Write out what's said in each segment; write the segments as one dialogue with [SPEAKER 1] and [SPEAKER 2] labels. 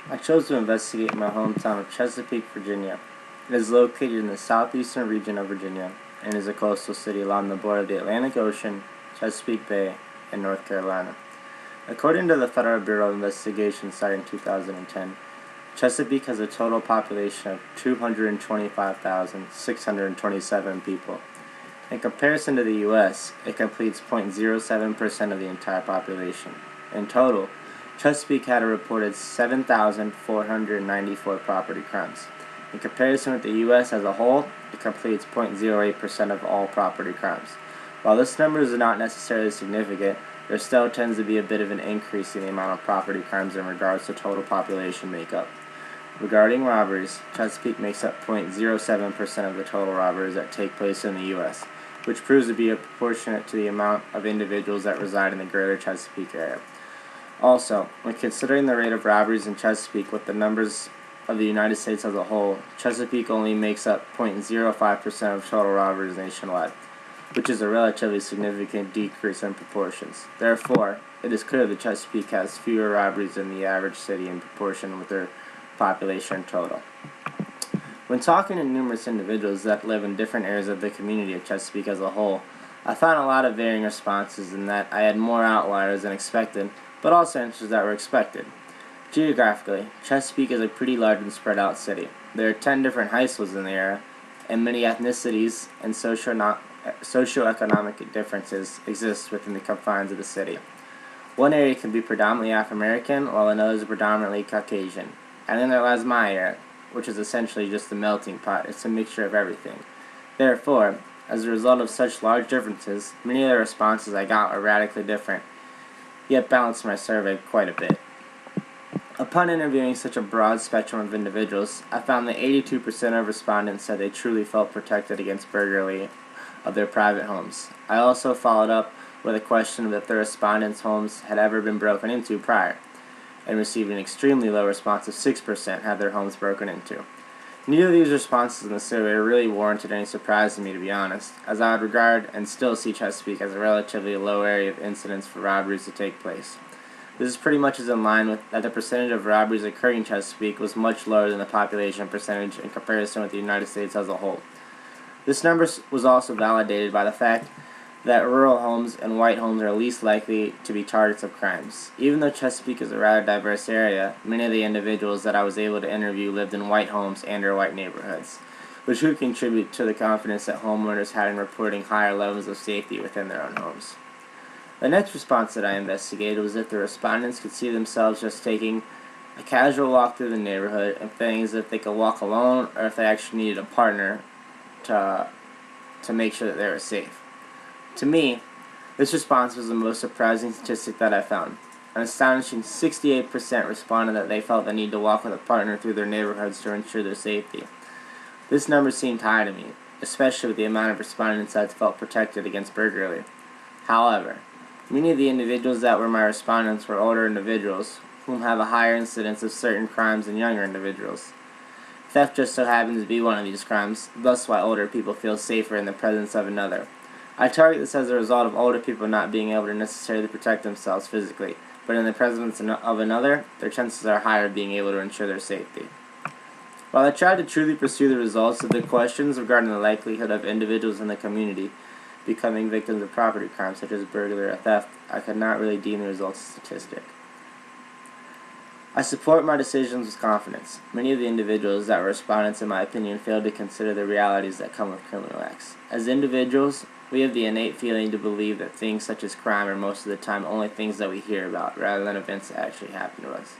[SPEAKER 1] I chose to investigate my hometown of Chesapeake, Virginia. It is located in the southeastern region of Virginia and is a coastal city along the border of the Atlantic Ocean, Chesapeake Bay, and North Carolina. According to the Federal Bureau of Investigation cited in 2010, Chesapeake has a total population of 225,627 people. In comparison to the U.S., it completes 0.07% of the entire population. In total, Chesapeake had a reported 7,494 property crimes. In comparison with the U.S. as a whole, it completes 0.08% of all property crimes. While this number is not necessarily significant, there still tends to be a bit of an increase in the amount of property crimes in regards to total population makeup. Regarding robberies, Chesapeake makes up 0.07% of the total robberies that take place in the U.S., which proves to be proportionate to the amount of individuals that reside in the greater Chesapeake area. Also, when considering the rate of robberies in Chesapeake with the numbers of the United States as a whole, Chesapeake only makes up 0.05% of total robberies nationwide, which is a relatively significant decrease in proportions. Therefore, it is clear that Chesapeake has fewer robberies than the average city in proportion with their population total. When talking to numerous individuals that live in different areas of the community of Chesapeake as a whole, I found a lot of varying responses in that I had more outliers than expected, but also answers that were expected. Geographically, Chesapeake is a pretty large and spread out city. There are 10 different high schools in the area, and many ethnicities and socioeconomic differences exist within the confines of the city. One area can be predominantly African American, while another is predominantly Caucasian. And then there lies my area, which is essentially just a melting pot. It's a mixture of everything. Therefore, as a result of such large differences, many of the responses I got were radically different, yet balanced my survey quite a bit. Upon interviewing such a broad spectrum of individuals, I found that 82% of respondents said they truly felt protected against burglary of their private homes. I also followed up with a question of if the respondents' homes had ever been broken into prior, and received an extremely low response of 6% had their homes broken into. Neither of these responses in the survey really warranted any surprise to me, to be honest, as I would regard and still see Chesapeake as a relatively low area of incidents for robberies to take place. This is pretty much as in line with that the percentage of robberies occurring in Chesapeake was much lower than the population percentage in comparison with the United States as a whole. This number was also validated by the fact that rural homes and white homes are least likely to be targets of crimes. Even though Chesapeake is a rather diverse area, many of the individuals that I was able to interview lived in white homes and or white neighborhoods, which would contribute to the confidence that homeowners had in reporting higher levels of safety within their own homes. The next response that I investigated was if the respondents could see themselves just taking a casual walk through the neighborhood and feeling as if they could walk alone or if they actually needed a partner to make sure that they were safe. To me, this response was the most surprising statistic that I found. An astonishing 68% responded that they felt the need to walk with a partner through their neighborhoods to ensure their safety. This number seemed high to me, especially with the amount of respondents that felt protected against burglary. However, many of the individuals that were my respondents were older individuals, whom have a higher incidence of certain crimes than younger individuals. Theft just so happens to be one of these crimes, thus why older people feel safer in the presence of another. I target this as a result of older people not being able to necessarily protect themselves physically, but in the presence of another, their chances are higher of being able to ensure their safety. While I tried to truly pursue the results of the questions regarding the likelihood of individuals in the community becoming victims of property crimes such as burglary or theft, I could not really deem the results a statistic. I support my decisions with confidence. Many of the individuals that were respondents, in my opinion, failed to consider the realities that come with criminal acts. As individuals, we have the innate feeling to believe that things such as crime are most of the time only things that we hear about, rather than events that actually happen to us.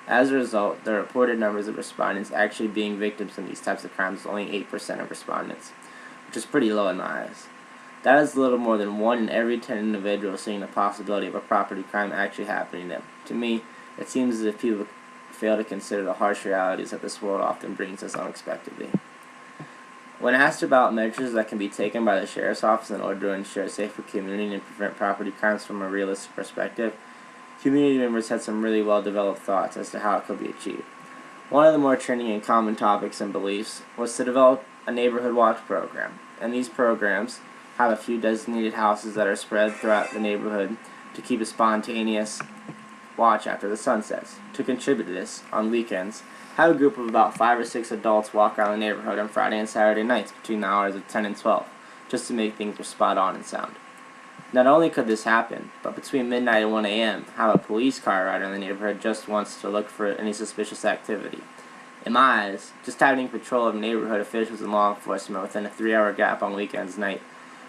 [SPEAKER 1] As a result, the reported numbers of respondents actually being victims in these types of crimes is only 8% of respondents, which is pretty low in my eyes. That is a little more than 1 in every 10 individuals seeing the possibility of a property crime actually happening to them. To me, it seems as if people fail to consider the harsh realities that this world often brings us unexpectedly. When asked about measures that can be taken by the Sheriff's Office in order to ensure a safer community and prevent property crimes from a realistic perspective, community members had some really well-developed thoughts as to how it could be achieved. One of the more trending and common topics and beliefs was to develop a neighborhood watch program, and these programs have a few designated houses that are spread throughout the neighborhood to keep a spontaneous watch after the sun sets. To contribute to this, on weekends, have a group of about 5 or 6 adults walk around the neighborhood on Friday and Saturday nights between the hours of 10 and 12, just to make things spot on in sound. Not only could this happen, but between midnight and 1 a.m., have a police car ride around the neighborhood just once to look for any suspicious activity. In my eyes, just having patrol of neighborhood officials and law enforcement within a 3-hour gap on weekends night,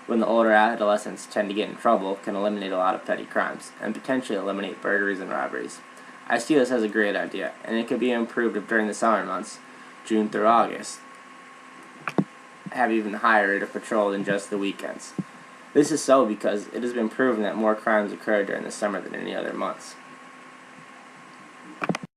[SPEAKER 1] when the older adolescents tend to get in trouble, can eliminate a lot of petty crimes, and potentially eliminate burglaries and robberies. I see this as a great idea, and it could be improved if during the summer months, June through August, have even higher rate of patrol than just the weekends. This is so because it has been proven that more crimes occur during the summer than any other months.